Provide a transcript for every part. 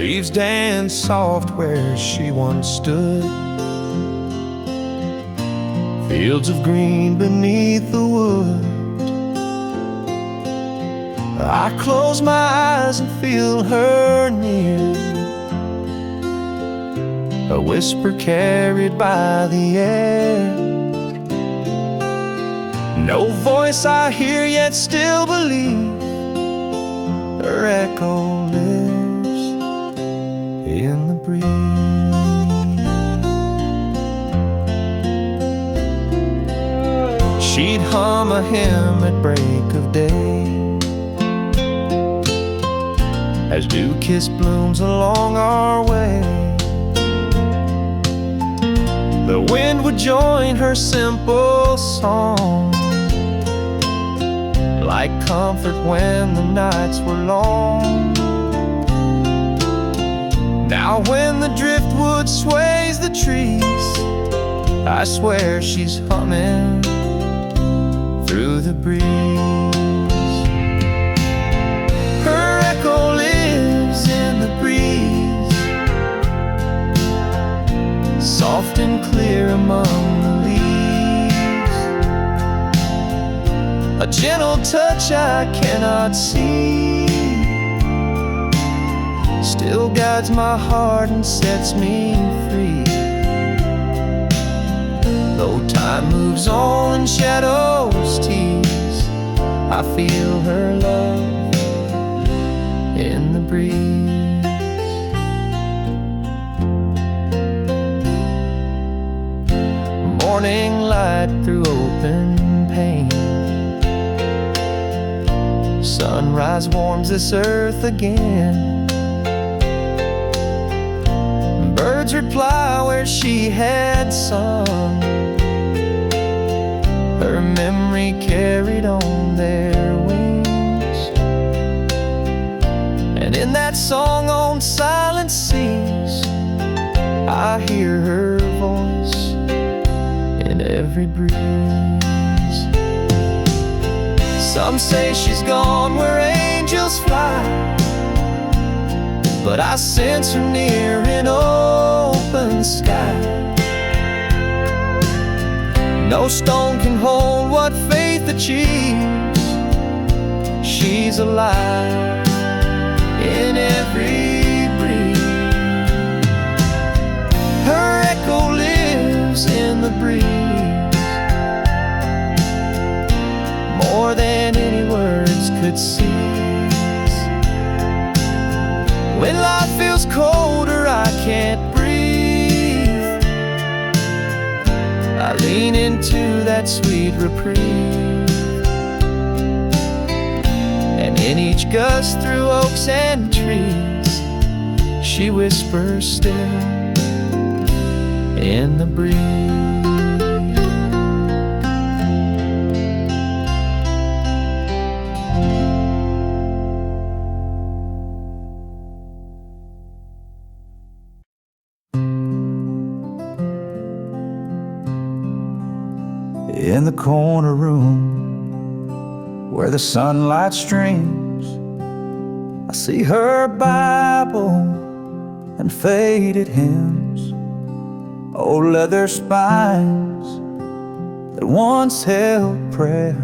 Leaves dance soft where she once stood. Fields of green beneath the wood. I close my eyes and feel her near, a whisper carried by the air. No voice I hear, yet still believe her echo lives in the breeze. She'd hum a hymn at break of day, as dew-kissed blooms along our way. The wind would join her simple song, like comfort when the nights were long. Now when the driftwood sways the trees, I swear she's humming through the breeze. Her echo lives in the breeze, soft and clear among the leaves. A gentle touch I cannot see still guides my heart and sets me free. Though time moves on and shadows tease, I feel her love in the breeze. Morning light through open pane, sunrise warms this earth again. Birds reply where she had sung, her memory carried on their wings. And in that song on silent seas, I hear her voice in every breeze. Some say she's gone where angels fly, but I sense her near in open sky. No stone can hold what faith achieves. She's alive in every breeze. Her echo lives in the breeze, more than any words could seize. When life feels colder, I can't breathe, I lean into that sweet reprieve. And in each gust through oaks and trees, she whispers still in the breeze. In the corner room where the sunlight streams, I see her Bible and faded hymns, old leather spines that once held prayer,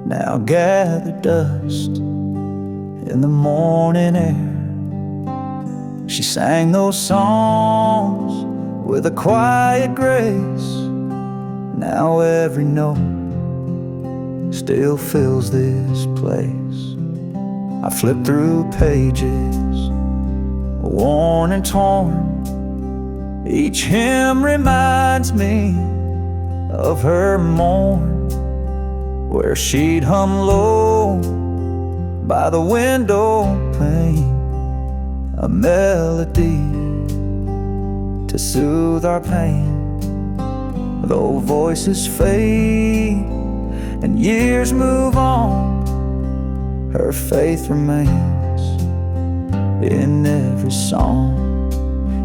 now gather dust in the morning air. She sang those songs with a quiet grace, now every note still fills this place. I flip through pages, worn and torn. Each hymn reminds me of her morn, where she'd hum low by the window pane, a melody to soothe our pain. Though voices fade and years move on, her faith remains in every song.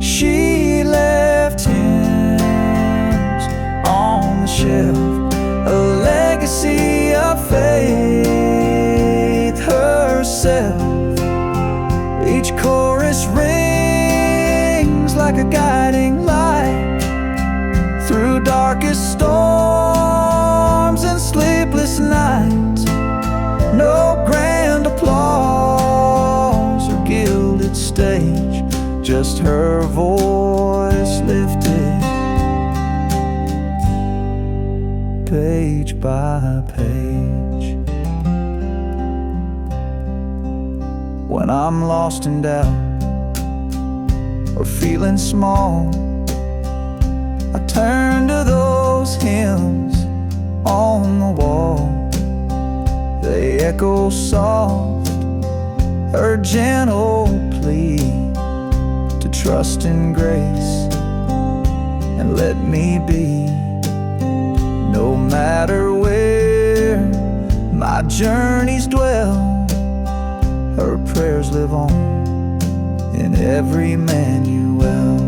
She left hymns on the shelf, a legacy of faith herself. Each chorus rings tonight. No grand applause or gilded stage, just her voice lifted, page by page. When I'm lost in doubt or feeling small, I turn to those hymns on the wall. They echo soft, her gentle plea to trust in grace and let me be. No matter where my journeys dwell, her prayers live on in every manual.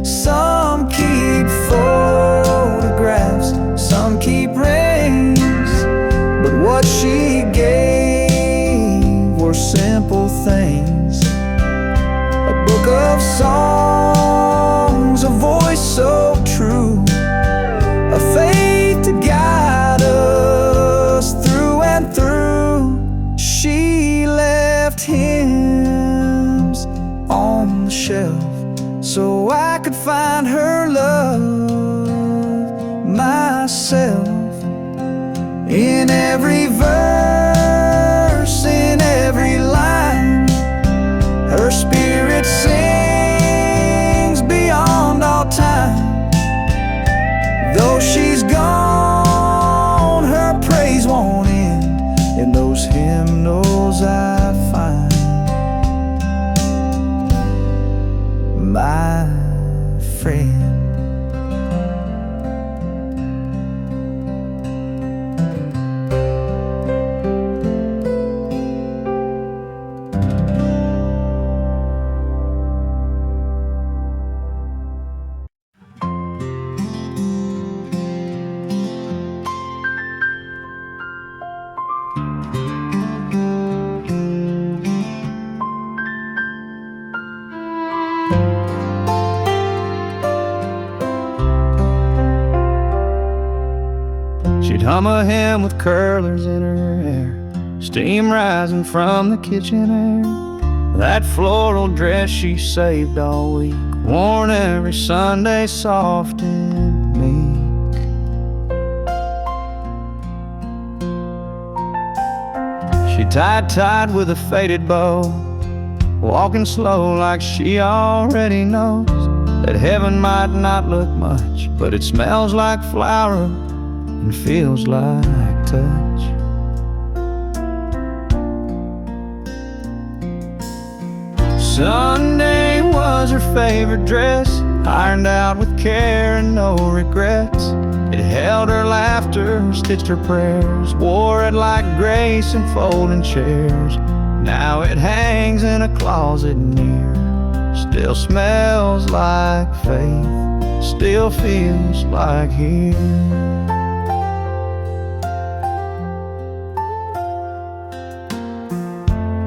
Some keep photographs, some keep rings, but what she gave were simple things. A book of songs, a voice so true, a faith to guide us through and through. She left hymns on the shelf so I could find her love myself. In every verse, in every line, her spirit sings beyond all time. Though she's gone, her praise won't end. In those hymnals I find my friend. She'd hum a hymn with curlers in her hair, steam rising from the kitchen air. That floral dress she saved all week, worn every Sunday soft and meek. She tied tight with a faded bow, walking slow like she already knows that heaven might not look much, but it smells like flower and feels like touch. Sunday was her favorite dress, ironed out with care and no regrets. It held her laughter, stitched her prayers, wore it like grace in folding chairs. Now it hangs in a closet near, still smells like faith, still feels like here.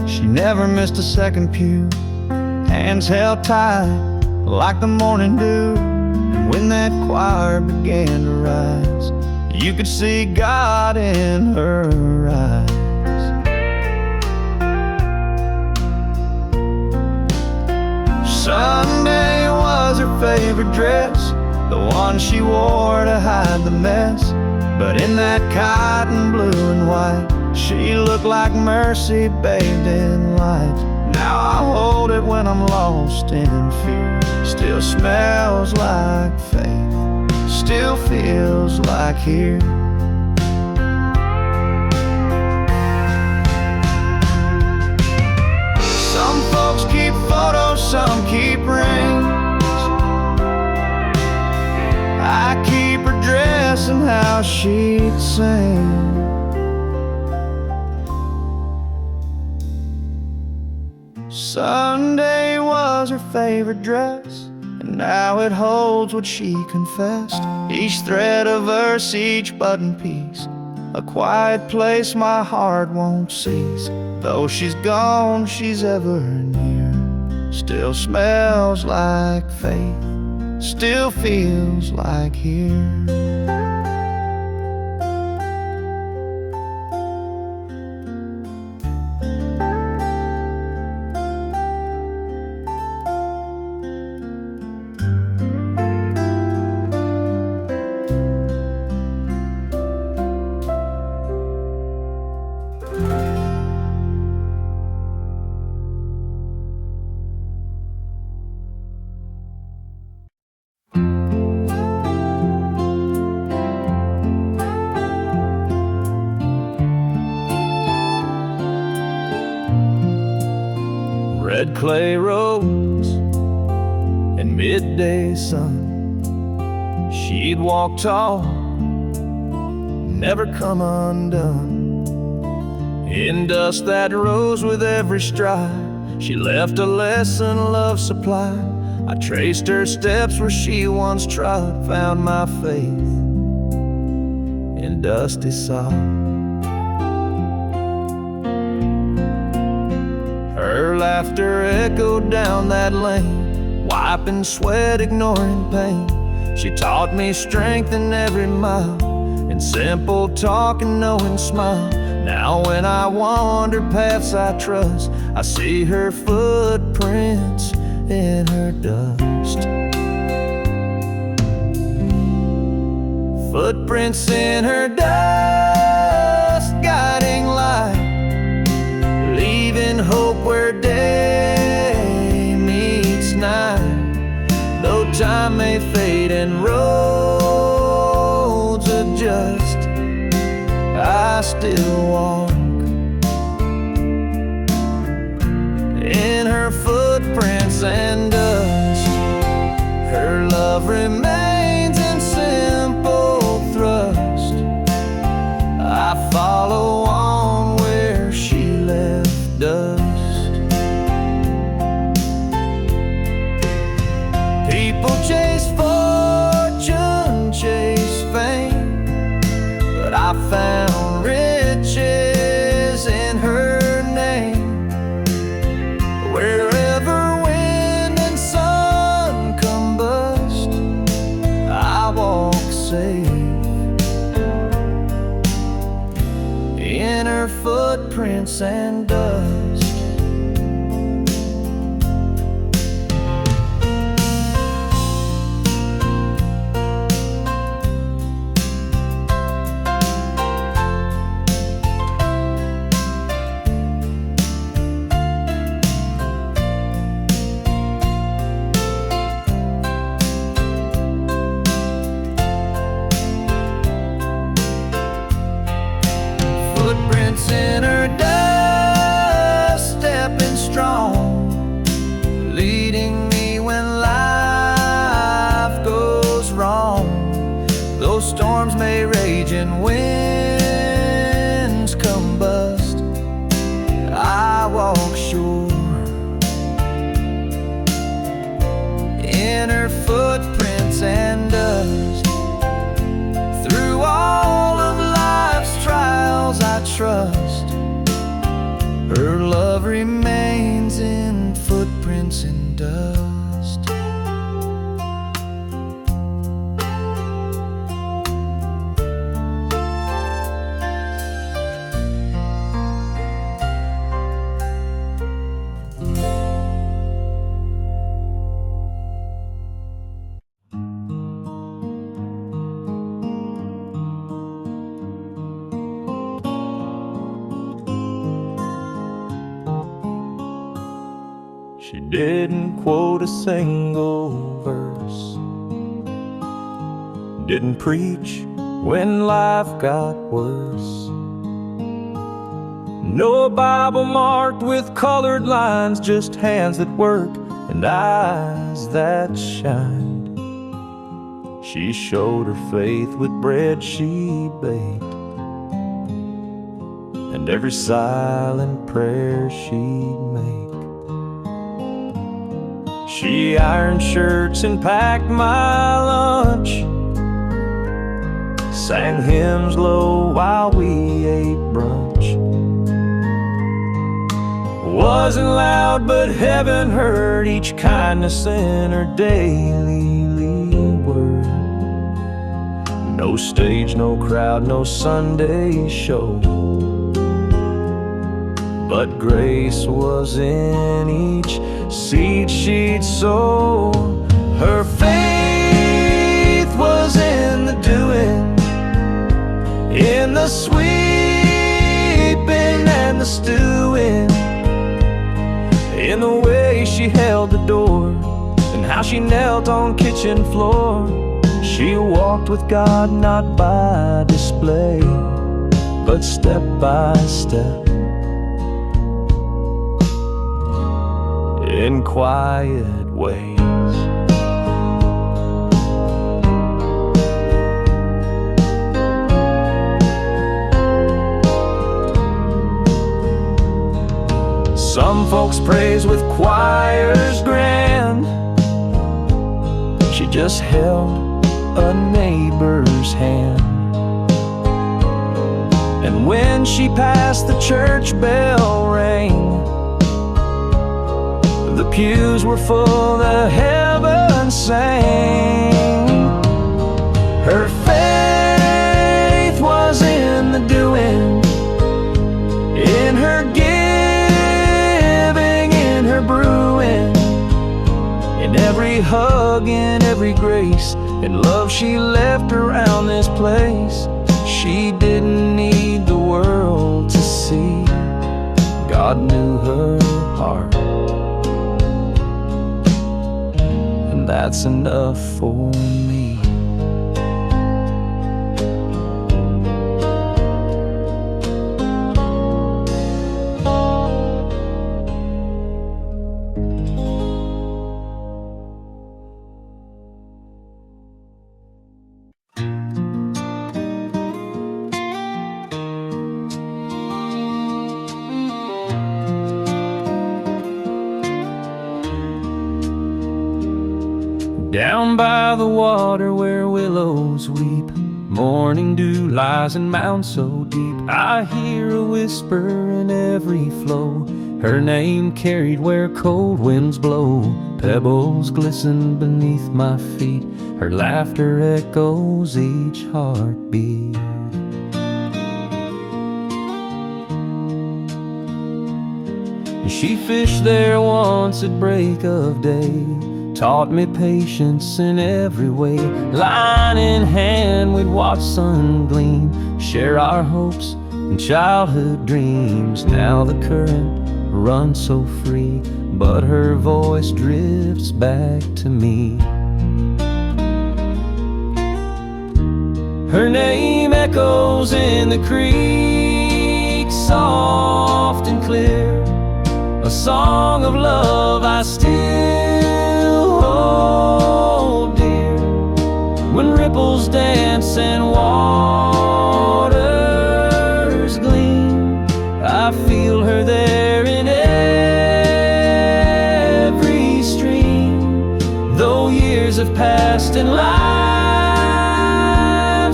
She never missed a second pew, hands held tight like the morning dew. And when that choir began to rise, you could see God in her eyes. Sunday was her favorite dress, the one she wore to hide the mess. But in that cotton blue and white, she looked like mercy bathed in light. Now I hold it when I'm lost in fear. Still smells like faith, still feels like here. Some folks keep photos, some keep rings. I keep her dress and how she'd sing. Sunday was her favorite dress, and now it holds what she confessed. Each thread a verse, each button piece, a quiet place my heart won't cease. Though she's gone, she's ever near. Still smells like faith, still feels like here. red clay roads and midday sun. She'd walk tall, never come undone. In dust that rose with every stride, she left a lesson love supplied. I traced her steps where she once trod, found my faith in dusty sod. Her laughter echoed down that lane, wiping sweat, ignoring pain. She taught me strength in every mile, in simple talk and knowing smile. Now when I wander paths I trust, I see her footprints in her dust. Footprints in her dust, guiding light, leaving hope where day meets night. Though time may fade and roads adjust, I still walk in her footprints and dust. Her love remains in simple thrust. I follow on where she left dust. People chase fortune, chase fame, but I found riches in her name. Wherever wind and sun combust, I walk safe in her footprints and dust. In her dust, stepping strong, leading me when life goes wrong. Though storms may rage and winds combust, I walk sure in her footprints and dust. Through all of life's trials I trust, her love remains in footprints and dust. She didn't quote a single verse, didn't preach when life got worse. No Bible marked with colored lines, just hands that work and eyes that shined. She showed her faith with bread she baked, and every silent prayer she'd make. She ironed shirts and packed my lunch, sang hymns low while we ate brunch. Wasn't loud but heaven heard each kindness in her daily word. No stage, no crowd, no Sunday show, but grace was in each seed she'd sow. Her faith was in the doing, in the sweeping and the stewing, in the way she held the door and how she knelt on kitchen floor. She walked with God not by display, but step by step. in quiet ways. Some folks praise with choirs grand. She just held a neighbor's hand. And when she passed, the church bell rang. The pews were full, the heavens sang. Her faith was in the doing, in her giving, in her brewing, in every hug, in every grace, and love she left around this place. She didn't need the world to see. God knew her heart, and that's enough for me. Down by the water where willows weep, morning dew lies in mounds so deep. I hear a whisper in every flow, her name carried where cold winds blow. Pebbles glisten beneath my feet, her laughter echoes each heartbeat. She fished there once at break of day, taught me patience in every way. Line in hand we'd watch sun gleam, share our hopes and childhood dreams. Now the current runs so free, but her voice drifts back to me. Her name echoes in the creek, soft and clear, a song of love I still hold dear. When ripples dance and waters gleam, I feel her there in every stream. Though years have passed and lives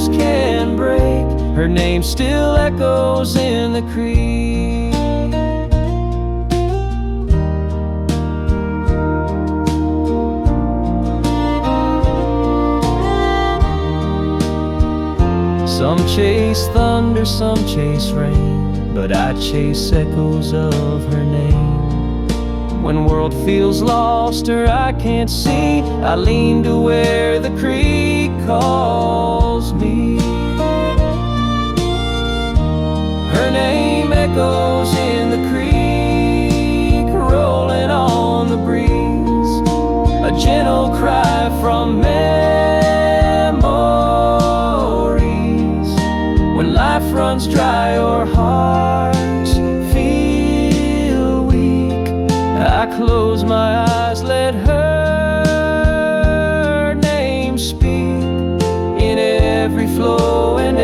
can break, her name still echoes in the creek. Some chase thunder, some chase rain, but I chase echoes of her name. When world feels lost or I can't see, I lean to where the creek calls me. Her name echoes in the creek, rolling on the breeze, a gentle cry from life runs dry or hearts feel weak. I close my eyes, let her name speak in every flow and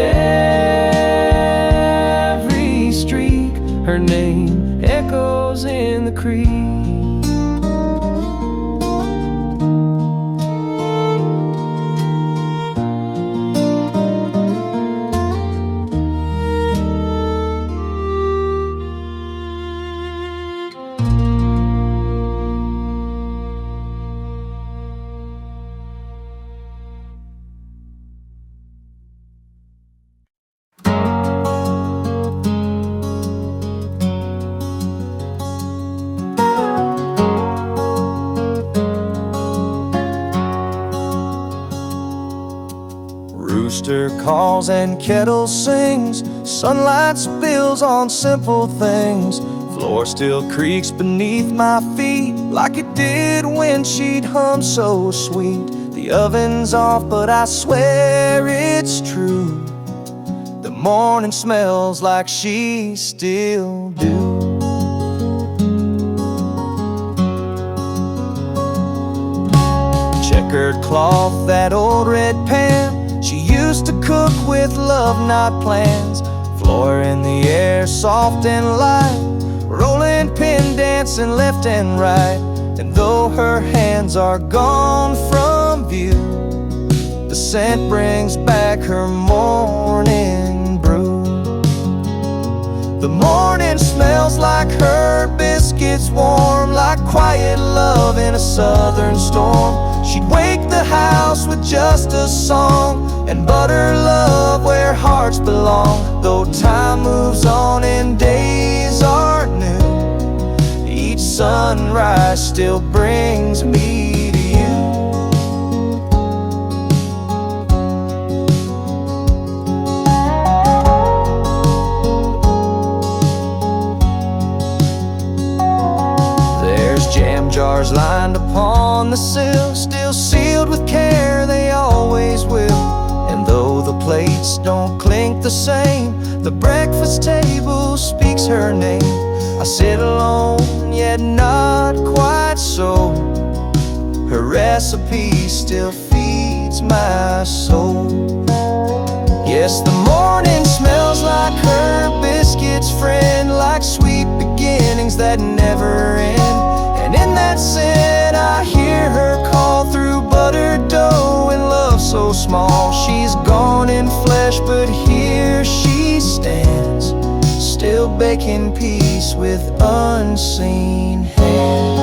every streak. Her name echoes in the creek. Rooster calls and kettle sings, sunlight spills on simple things. Floor still creaks beneath my feet like it did when she'd hum so sweet. The oven's off, but I swear it's true. The morning smells like she still do. checkered cloth, that old red pan. She used to cook with love, not plans. Floor in the air, soft and light, rolling pin, dancing left and right. And though her hands are gone from view, the scent brings back her morning brew. The morning smells like her biscuits, warm like quiet love in a southern storm. She'd wake the house with just a song and butter love where hearts belong. Though time moves on and days are new, each sunrise still brings me to you. Jam jars lined upon the sill, still sealed with care, they always will. And though the plates don't clink the same, the breakfast table speaks her name. I sit alone, yet not quite so. Her recipe still feeds my soul. Yes, the morning smells like her biscuits, friend, like sweet beginnings that never end. And in that scent I hear her call through buttered dough and love so small. She's gone in flesh, but here she stands, still baking peace with unseen hands.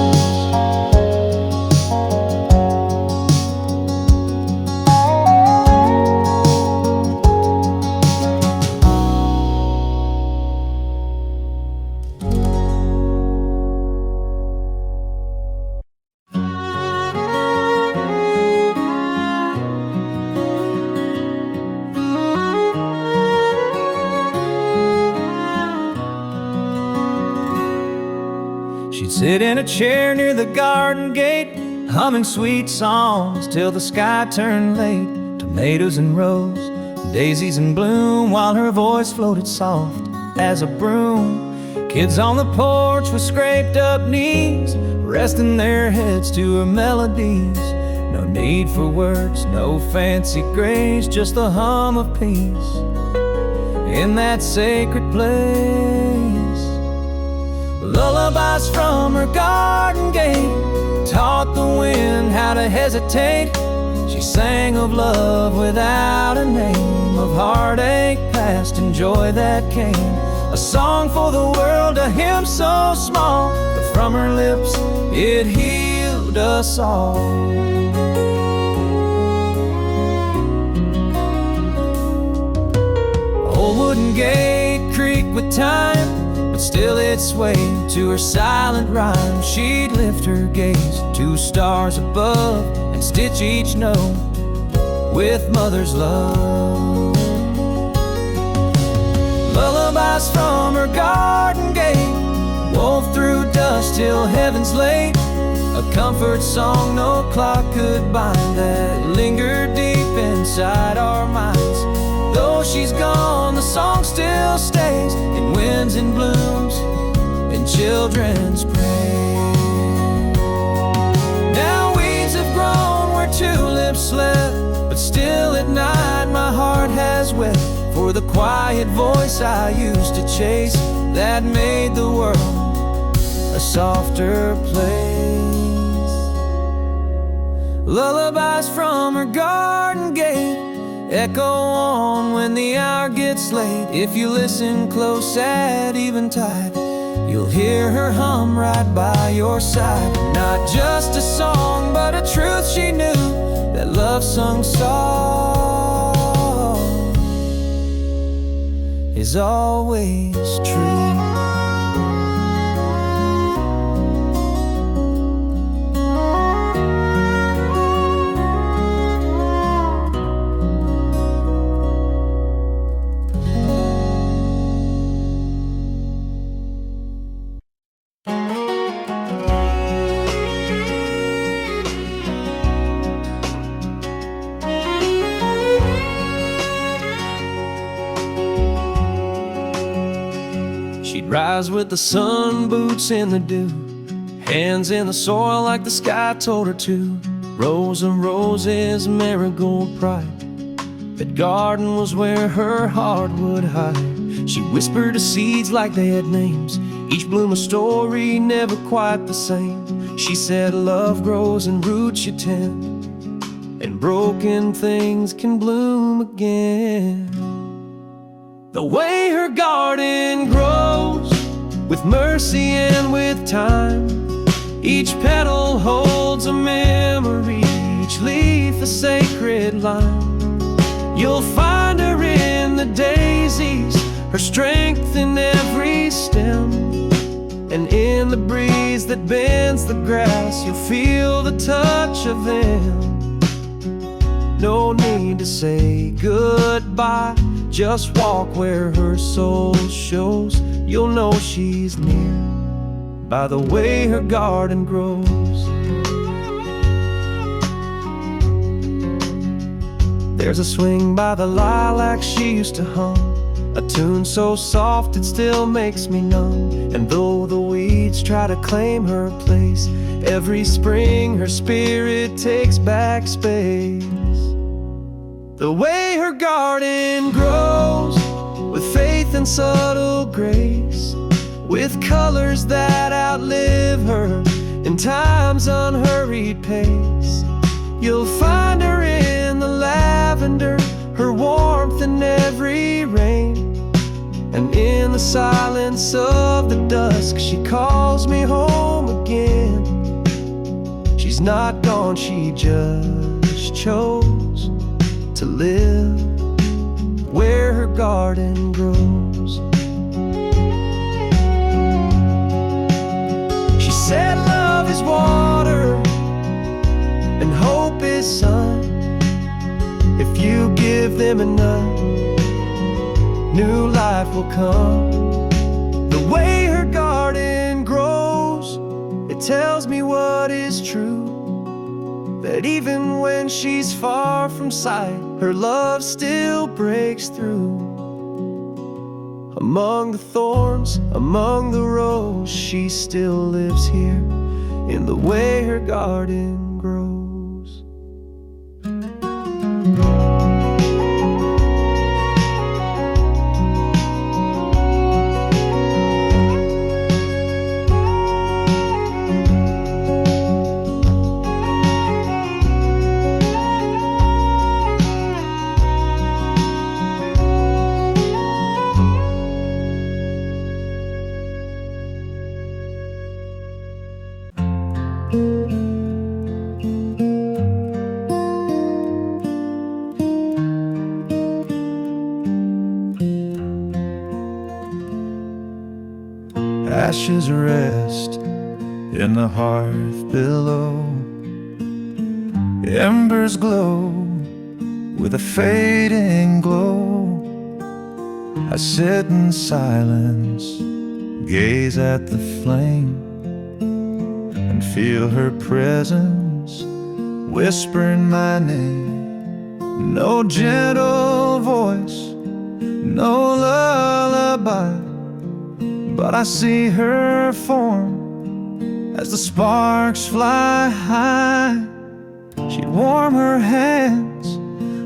She'd sit in a chair near the garden gate, humming sweet songs till the sky turned late. Tomatoes in rows, daisies in bloom, while her voice floated soft as a broom. Kids on the porch with scraped up knees, resting their heads to her melodies. No need for words, no fancy grace, just the hum of peace in that sacred place. Lullabies from her garden gate taught the wind how to hesitate. She sang of love without a name, of heartache past and joy that came. A song for the world, a hymn so small, but from her lips it healed us all. Old wooden gate creaked with time, but still it swayed to her silent rhyme. She'd lift her gaze to stars above and stitch each note with mother's love. Lullabies from her garden gate wove through dust till heaven's late. A comfort song no clock could bind, that lingered deep inside our minds. Though she's gone, the song still stays in winds and blooms, in children's praise. Now weeds have grown where tulips slept, but still at night my heart has wept for the quiet voice I used to chase, that made the world a softer place. Lullabies from her garden gate echo on when the hour gets late. If you listen close at eventide, you'll hear her hum right by your side. Not just a song, but a truth she knew, that love sung soft is always true. Rise with the sun, boots in the dew, hands in the soil like the sky told her to. Rows of roses, marigold pride. That garden was where her heart would hide. She whispered the seeds like they had names. Each bloom a story, never quite the same. She said love grows in roots you tend, and broken things can bloom again. The way her garden grows, with mercy and with time. Each petal holds a memory, each leaf a sacred line. You'll find her in the daisies, her strength in every stem. And in the breeze that bends the grass, you'll feel the touch of them. No need to say goodbye, just walk where her soul shows. You'll know she's near by the way her garden grows. There's a swing by the lilac she used to hum, a tune so soft it still makes me numb. And though the weeds try to claim her place, every spring her spirit takes back space. The way her garden grows, with faith and subtle grace, with colors that outlive her in time's unhurried pace. You'll find her in the lavender, her warmth in every rain. And in the silence of the dusk, she calls me home again. She's not gone, she just chose to live where her garden grows. She said love is water and hope is sun. If you give them enough, new life will come. The way her garden grows, it tells me what is true, that even when she's far from sight, her love still breaks through. Among the thorns, among the roses, she still lives here in the way her garden grows. Ashes rest in the hearth below, embers glow with a fading glow. I sit in silence, gaze at the flame, and feel her presence whispering my name. No gentle voice, no lullaby, but I see her form as the sparks fly high. She'd warm her hands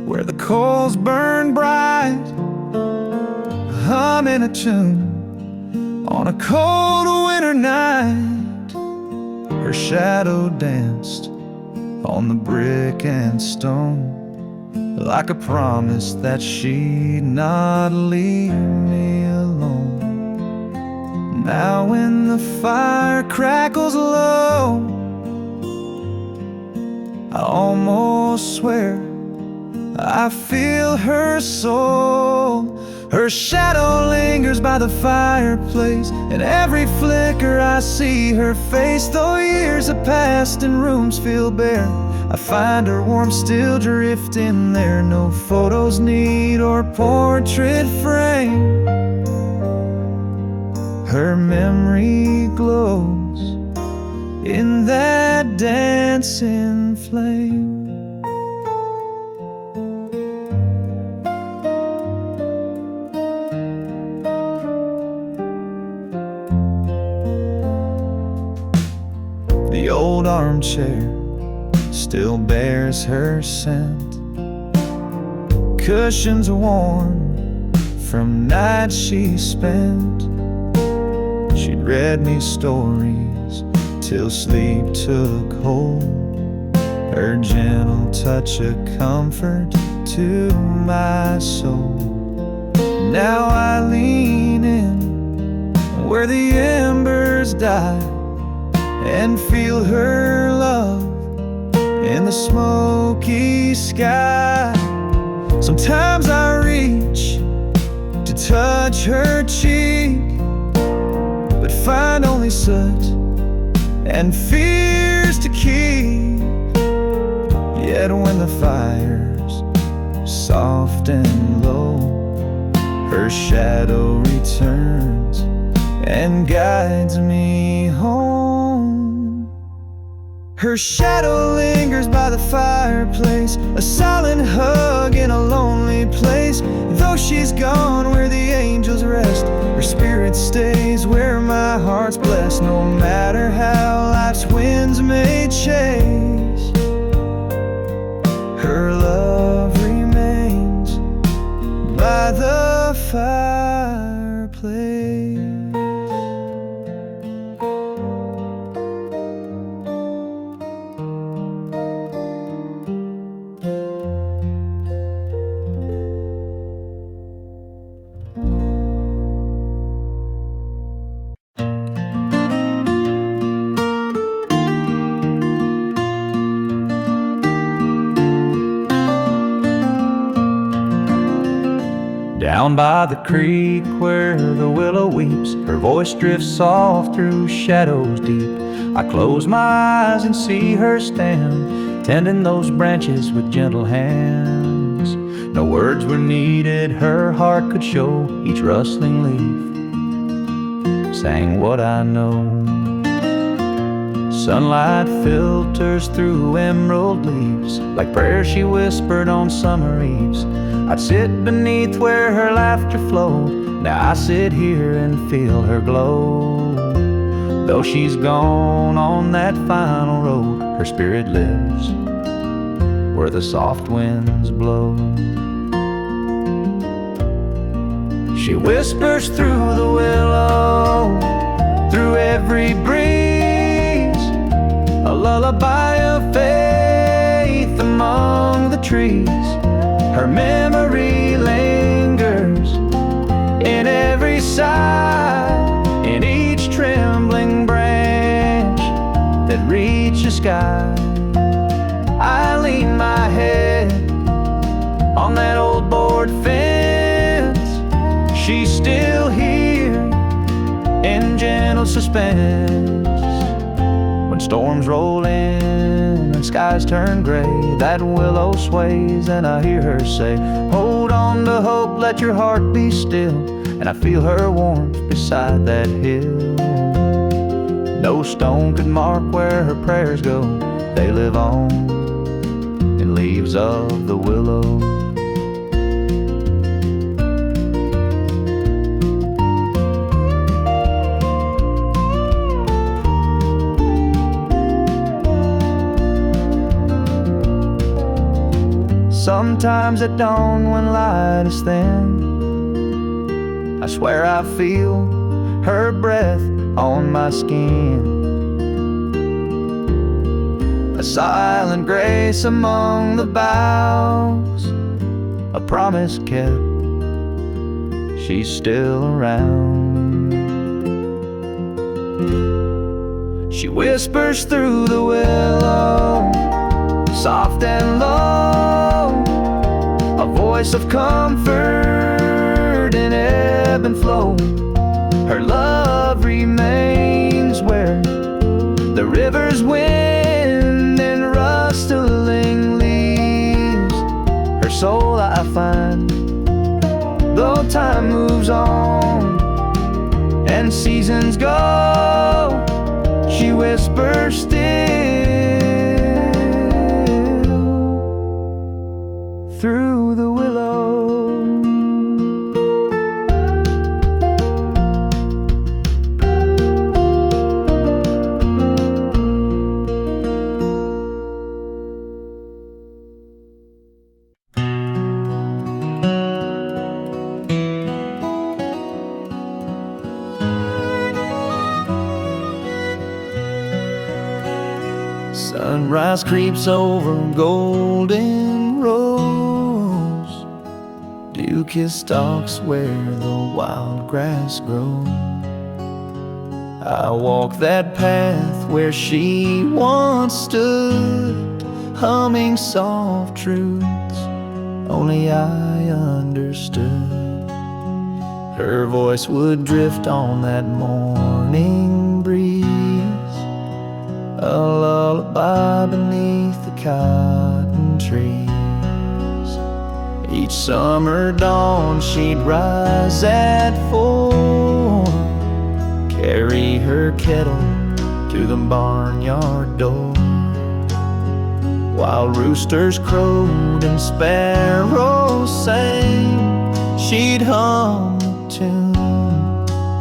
where the coals burn bright, humming a tune on a cold winter night. Her shadow danced on the brick and stone, like a promise that she'd not leave me alone. Now when the fire crackles low, I almost swear I feel her soul. Her shadow lingers by the fireplace, and every flicker I see her face. Though years have passed and rooms feel bare, I find her warmth still drifting there. No photos need or portrait frame, her memory glows in that dancing flame. The old armchair still bears her scent. Cushions worn from nights she spent. She'd read me stories till sleep took hold. Her gentle touch a comfort to my soul. Now I lean in where the embers die and feel her love in the smoky sky. Sometimes I reach to touch her cheek, but find only soot and fears to keep. Yet when the fire's soft and low, her shadow returns and guides me home. Her shadow lingers by the fireplace, a silent hug in a lonely place. Though she's gone where the angels rest, her spirit stays where my heart's blessed. No matter how life's winds may chase, her love remains by the fireplace. Down by the creek where the willow weeps, her voice drifts soft through shadows deep. I close my eyes and see her stand, tending those branches with gentle hands. No words were needed, her heart could show. Each rustling leaf sang what I know. Sunlight filters through emerald leaves, like prayers she whispered on summer eves. I'd sit beneath where her laughter flowed. Now I sit here and feel her glow. Though she's gone on that final road, her spirit lives where the soft winds blow. She whispers through the willow, through every breeze, a lullaby of faith among the trees. Her memory lingers in every sigh, in each trembling branch that reaches sky. I lean my head on that old board fence. She's still here in gentle suspense. When storms roll in and skies turn gray, that willow sways and I hear her say, hold on to hope, let your heart be still. And I feel her warmth beside that hill. No stone could mark where her prayers go. They live on in leaves of the willow. Sometimes at dawn when light is thin, I swear I feel her breath on my skin. A silent grace among the boughs, a promise kept, she's still around. She whispers through the willow, soft and low, a voice of comfort in ebb and flow. Her love remains where the river's wind and rustling leaves. Her soul I find, though time moves on and seasons go, she whispers still through the willow. Sunrise creeps over golden rows, dew-kissed stalks where the wild grass grows. I walk that path where she once stood, humming soft truths only I understood. Her voice would drift on that morning breeze, a lullaby beneath the cotton trees. Each summer dawn she'd rise at 4, carry her kettle to the barnyard door. While roosters crowed and sparrows sang, she'd hum a tune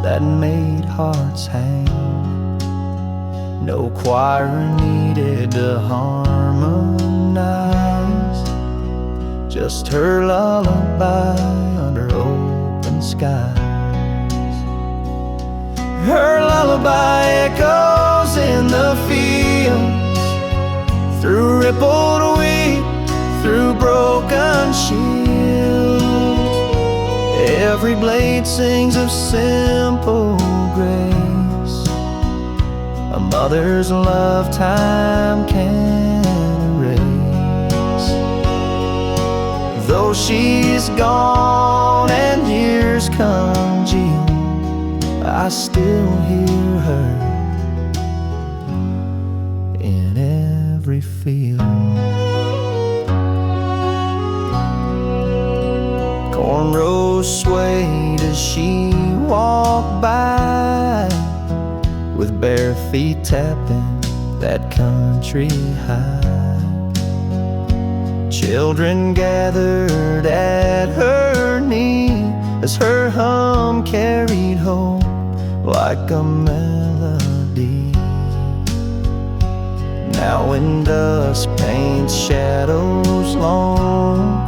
that made hearts hang. No choir needed to harmonize, just her lullaby under open skies. Her lullaby echoes in the fields, through rippled wheat, through broken shields. Every blade sings of simple grace, a mother's love time can erase. Though she's gone and years congeal, I still hear her in every field. Cornrows swayed as she walked by, with bare feet tapping that country high. Children gathered at her knee as her hum carried hope like a melody. Now when dusk paints shadows long,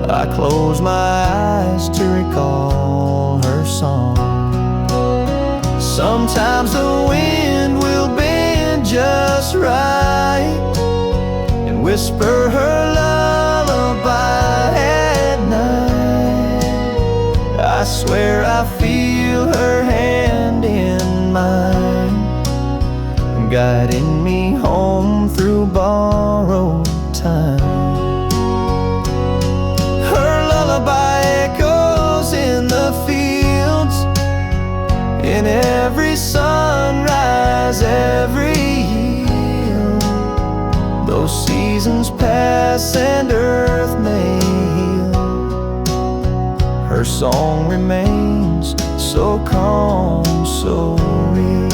I close my eyes to recall her song. Sometimes the wind will bend just right and whisper her lullaby at night. I swear I feel her hand in mine, guiding me home through borrowed time. Her lullaby echoes in the fields, in every sunrise, every yield. Though seasons pass and earth may heal, her song remains so calm, so real.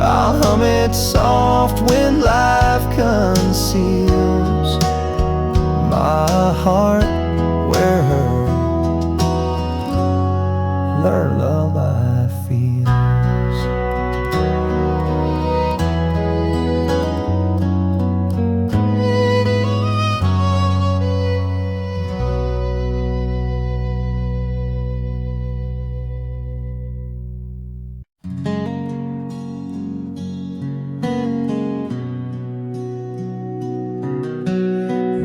I'll hum it soft when life conceals my heart where her lullaby feels.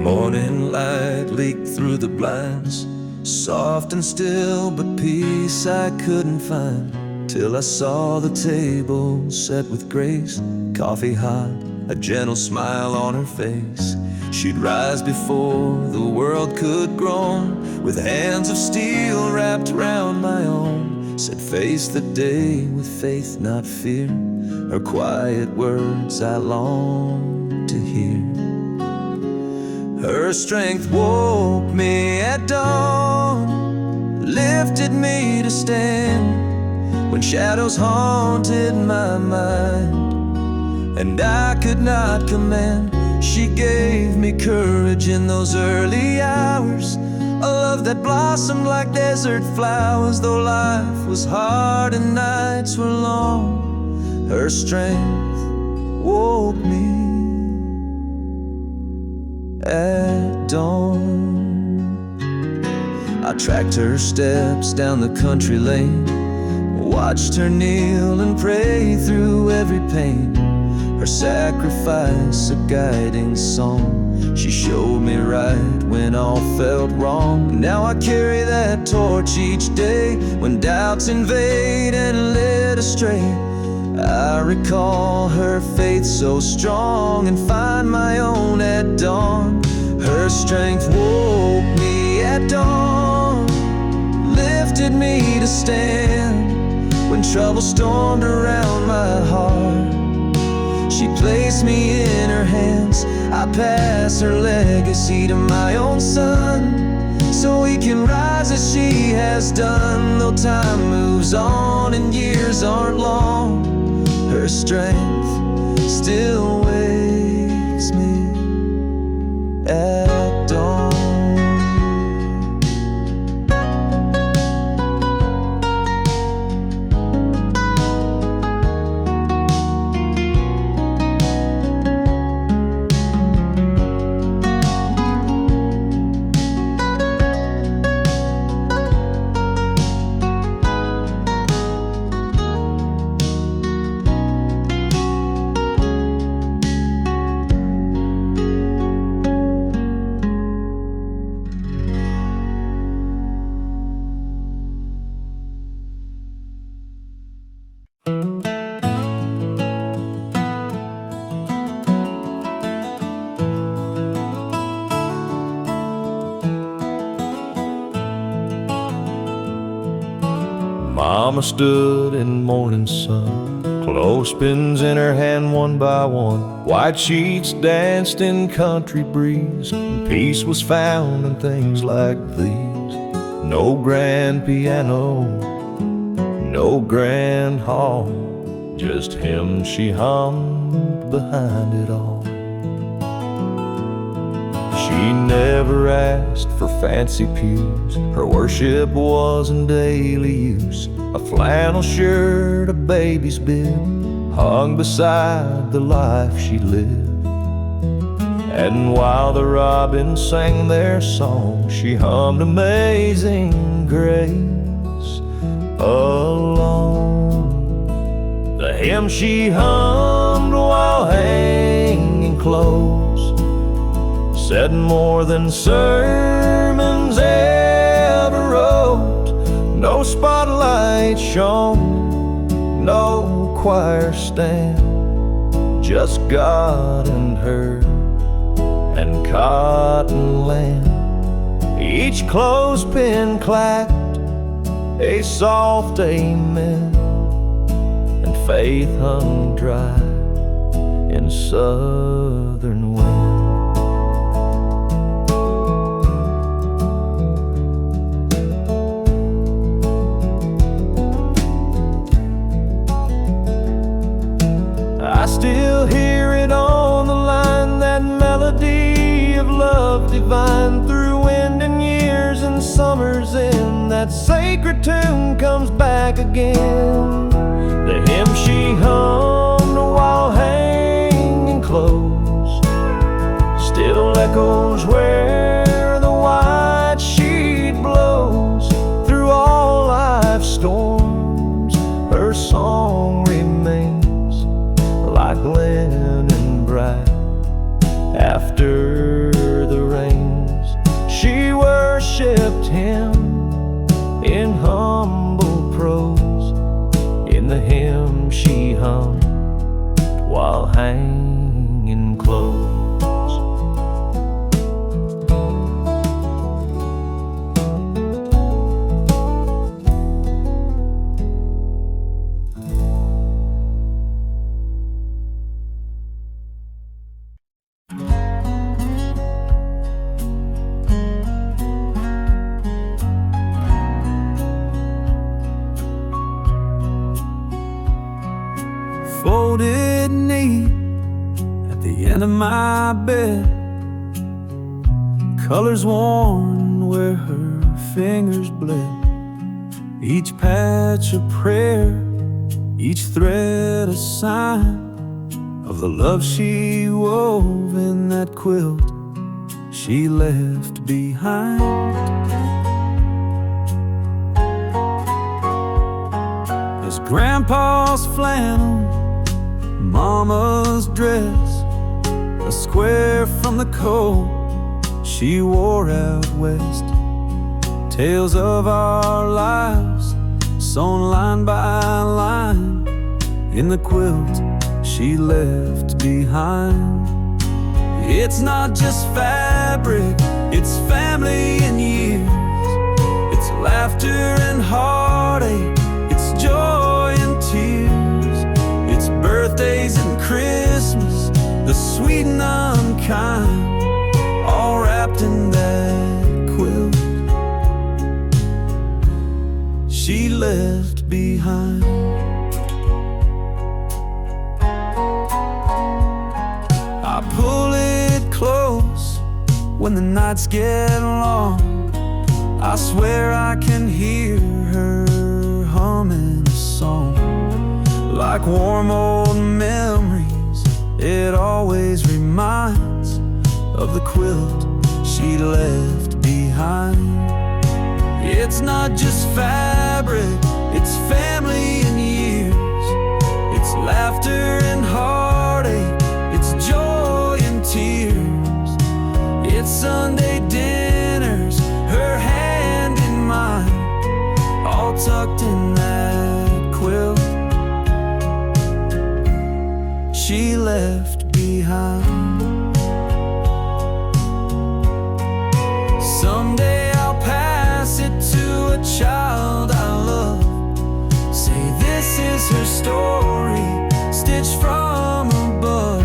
Morning light leaked through the blinds, soft and still, but peace I couldn't find, till I saw the table set with grace, coffee hot, a gentle smile on her face. She'd rise before the world could groan, with hands of steel wrapped round my own, said face the day with faith, not fear. Her quiet words I long to hear. Her strength woke me at dawn, lifted me to stand when shadows haunted my mind and I could not command. She gave me courage in those early hours, a love that blossomed like desert flowers. Though life was hard and nights were long, her strength woke me at dawn. I tracked her steps down the country lane, watched her kneel and pray through every pain. her sacrifice a guiding song. She showed me right when all felt wrong. Now I carry that torch each day when doubts invade and led astray. I recall her faith so strong and find my own at dawn. Her strength woke me at dawn, lifted me to stand when trouble stormed around my heart. She placed me in her hands. I pass her legacy to my own son, so he can rise as she has done. Though time moves on and years aren't long, her strength still wakes me at dawn. Mama stood in morning sun, clothespins in her hand one by one. White sheets danced in country breeze, and peace was found in things like these. No grand piano, no grand hall, just hymn she hummed behind it all. She never asked for fancy pews, her worship was in daily use. A flannel shirt, a baby's bib, hung beside the life she lived. And while the robins sang their song, she hummed Amazing Grace alone. The hymn she hummed while hanging clothes said more than sermons ever wrote. No spotlight shone, no choir stand, just God and her and cotton land. Each clothespin clapped a soft amen, and faith hung dry in southern wind. I still hear it on the line, that melody of love divine. Through wind and years and summers in, that sacred tune comes back again. The hymn she hummed while hanging clothes still echoes where the white sheet blows. Through all life's storms, her song remains like linen bright after the rains. She worshipped him in humble prose, in the hymn she hummed while hanging clothes. Folded neat at the end of my bed, colors worn where her fingers bled. Each patch a prayer, each thread a sign of the love she wove in that quilt she left behind. As Grandpa's flannel Mama's dress, a square from the cold she wore out west. Tales of our lives, sewn line by line in the quilt she left behind. It's not just fabric, it's family and years. It's laughter and heartache, it's joy and tears. It's birthdays and Christmas, the sweet and unkind, all wrapped in that quilt she left behind. I pull it close when the nights get long. I swear I can hear her humming a song. Like warm old memories, it always reminds of the quilt she left behind. It's not just fabric, it's family and years. It's laughter and heartache, it's joy and tears. It's Sunday dinners, her hand in mine, all tucked in that quilt she left behind. Someday I'll pass it to a child I love. Say this is her story, stitched from above.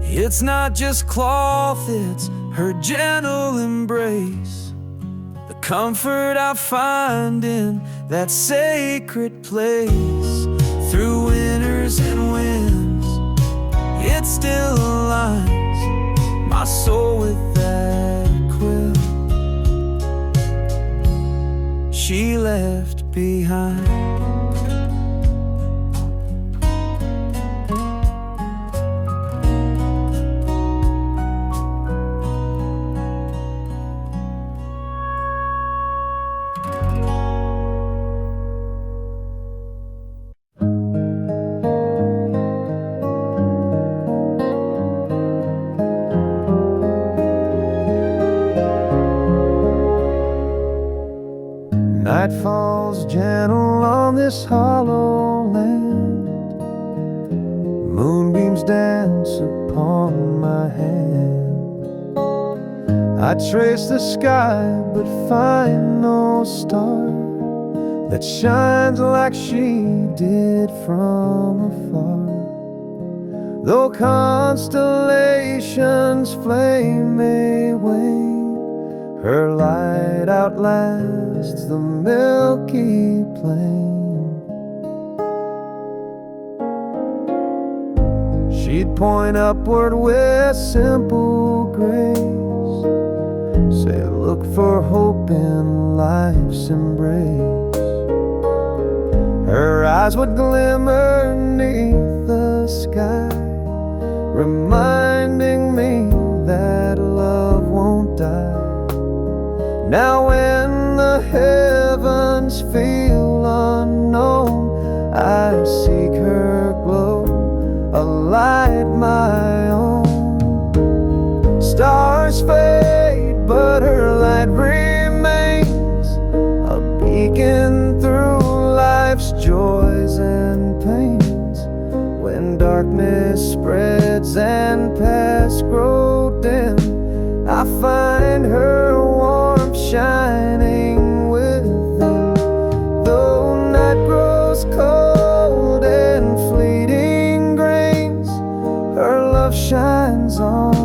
It's not just cloth, it's her gentle embrace. The comfort I find in that sacred place. Through winters and winds, it still aligns my soul with that quilt she left behind. Night falls gentle on this hollow land. Moonbeams dance upon my hand. I trace the sky but find no star that shines like she did from afar. Though constellations' flame may wane, her light outlasts the milky plain. She'd point upward with simple grace, say look for hope in life's embrace. Her eyes would glimmer 'neath the sky, reminding me that love won't die. Now when the heavens feel unknown, I seek her glow, a light my own. Stars fade, but her light remains, a beacon through life's joys and pains. When darkness spreads and paths grow dim, I find her warmth shining within. Though night grows cold and fleeting grains, her love shines on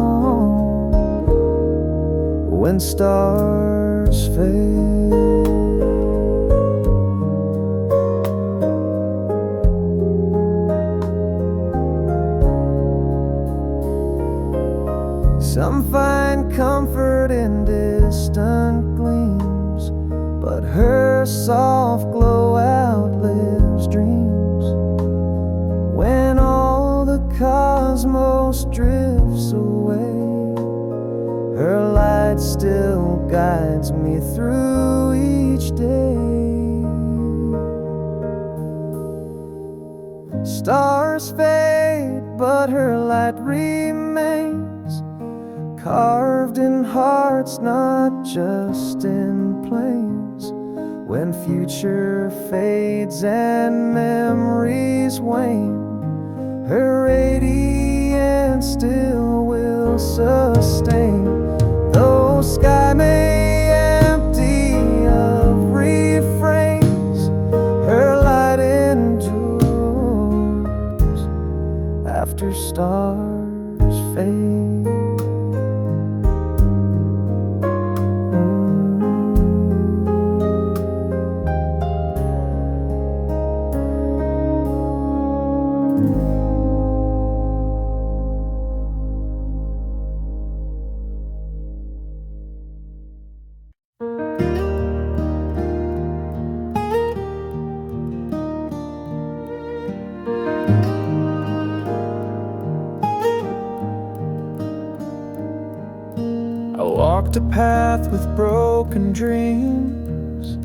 when stars fade. Some find comfort in distant gleams, but her soft glow outlives dreams. When all the cosmos drifts away, her light still guides me through each day. stars fade, but her light remains, carved in hearts, not just in plains. When future fades and memories wane, her radiance still will sustain. Though sky may empty of refrains, her light endures after stars fade. I walked a path with broken dreams,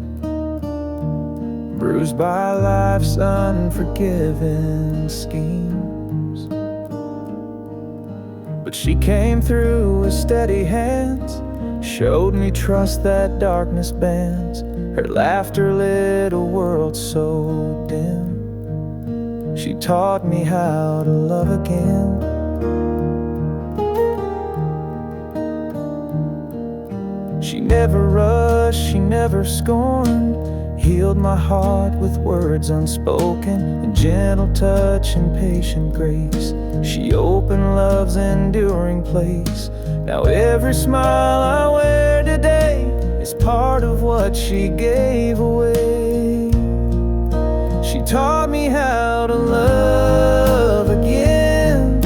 bruised by life's unforgiven schemes. But she came through with steady hands, showed me trust that darkness bans. Her laughter lit a world so dim. She taught me how to love again. She never rushed, she never scorned, healed my heart with words unspoken, a gentle touch and patient grace. She opened love's enduring place. Now every smile I wear today is part of what she gave away. She taught me how to love again,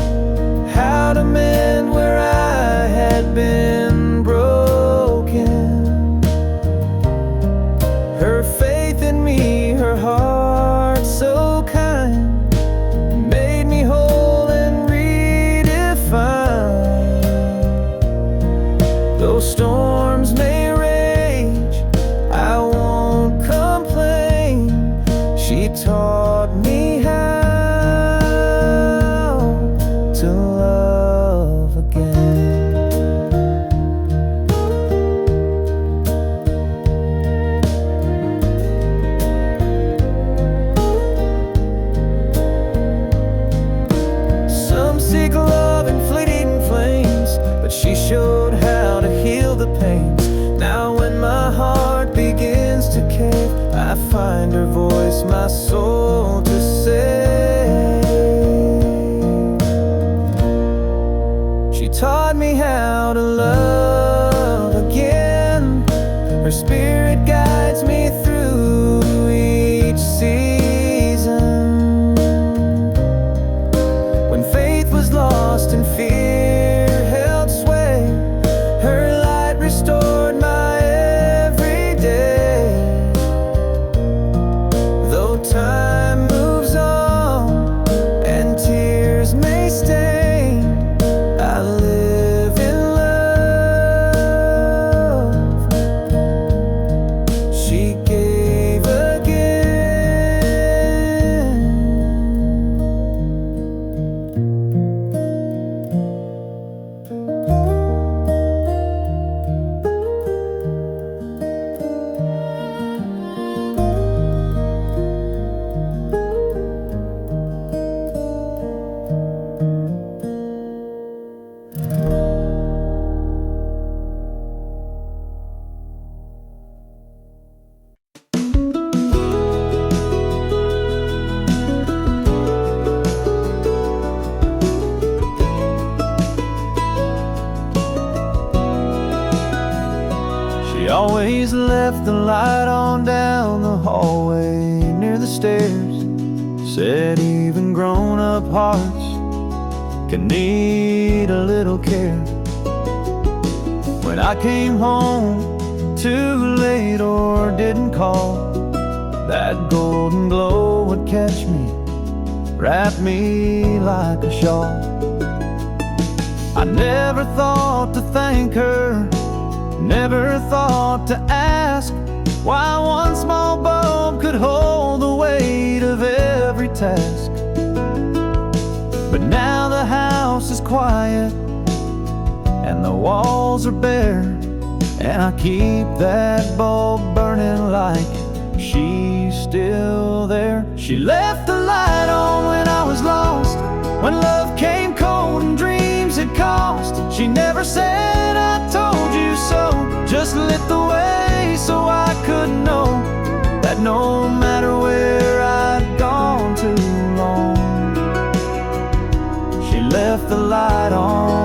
how to mend where I had been broken. Her faith in me, her heart so kind, made me whole and redefined. Though storms may rage, I won't complain. She taught me how to love again. Some seek love in fleeting flames, but she showed how to heal the pains. Now when my heart begins to cave, I find her voice, my soul to save. She taught me how to love again. Her spirit guides me through each season. When faith was lost and fear held sway, her light restored my everyday. Though time moves on and tears may stain, I live in love. She gave again. She always left the light on down the hallway near the stairs. Said even grown-up hearts can need a little care. When I came home too late or didn't call, that golden glow would catch me, wrap me like a shawl. I never thought to thank her, never thought to ask why one small bulb could hold the weight of every task. quiet, and the walls are bare, and I keep that bulb burning like she's still there. She left the light on when I was lost, when love came cold and dreams had cost. She never said I told you so, just lit the way so I could know that no matter where I'd gone too long, she left the light on.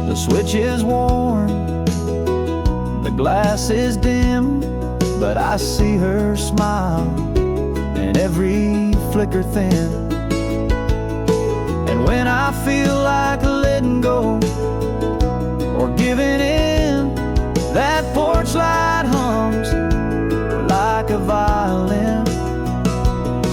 The switch is worn, the glass is dim, but I see her smile in every flicker thin. And when I feel like letting go or giving in, that porch light hums like a violin.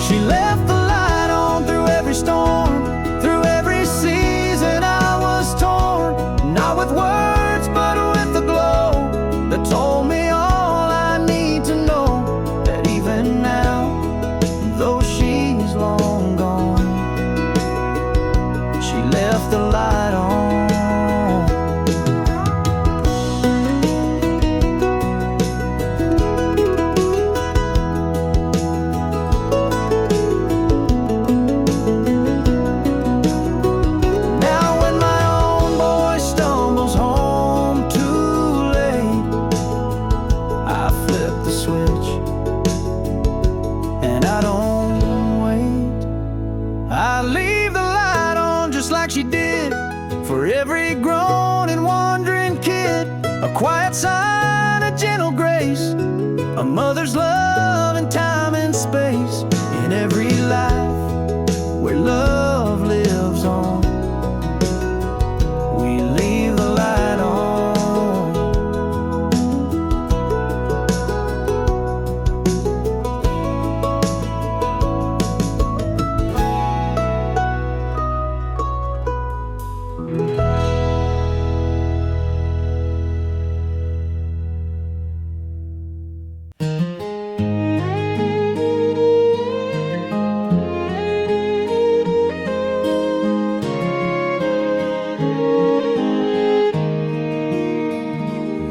She left the light on through every storm, through every season I was torn, not with words but with the glow that told me all I need to know, that even now, though she's long gone, she left the light on. She did for every grown and wandering kid, a quiet sign, a gentle grace, a mother's love in time and space, in every life where love lives on. We leave the light on.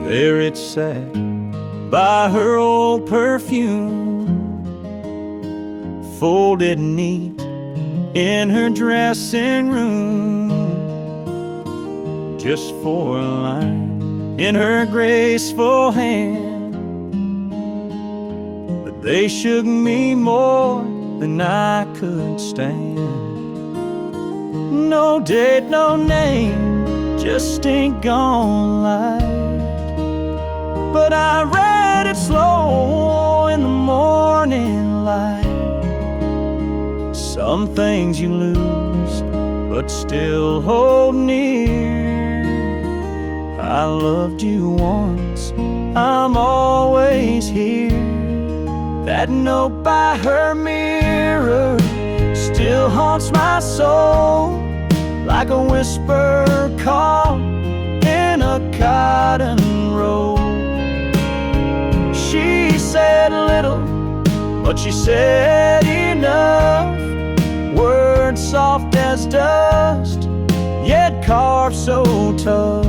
There it sat by her old perfume, folded neat in her dressing room, just for a line in her graceful hand. But they shook me more than I could stand. No date, no name, just ain't gone light. But I read it slow in the morning light. Some things you lose, but still hold near. I loved you once, I'm always here. That note by her mirror still haunts my soul, like a whisper caught in a cotton roll. She said little, but she said enough. Words soft as dust, yet carved so tough.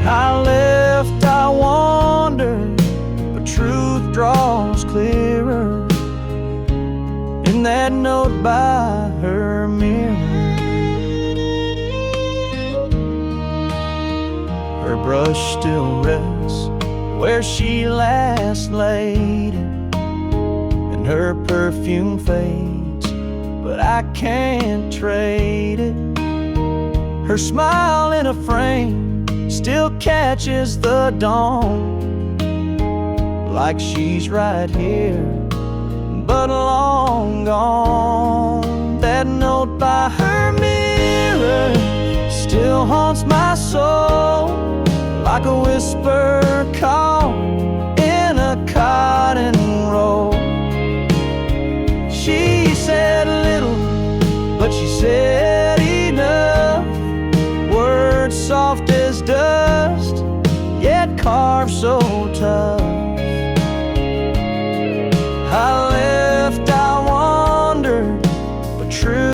I left, I wandered, but truth draws clearer in that note by her mirror. Her brush still rests where she last laid it, and her perfume fades, but I can't trade it. Her smile in a frame still catches the dawn, like she's right here, but long gone. That note by her mirror still haunts my soul, like a whisper caught in a cotton roll. She said little, but she said enough. Words soft as dust, yet carved so tough.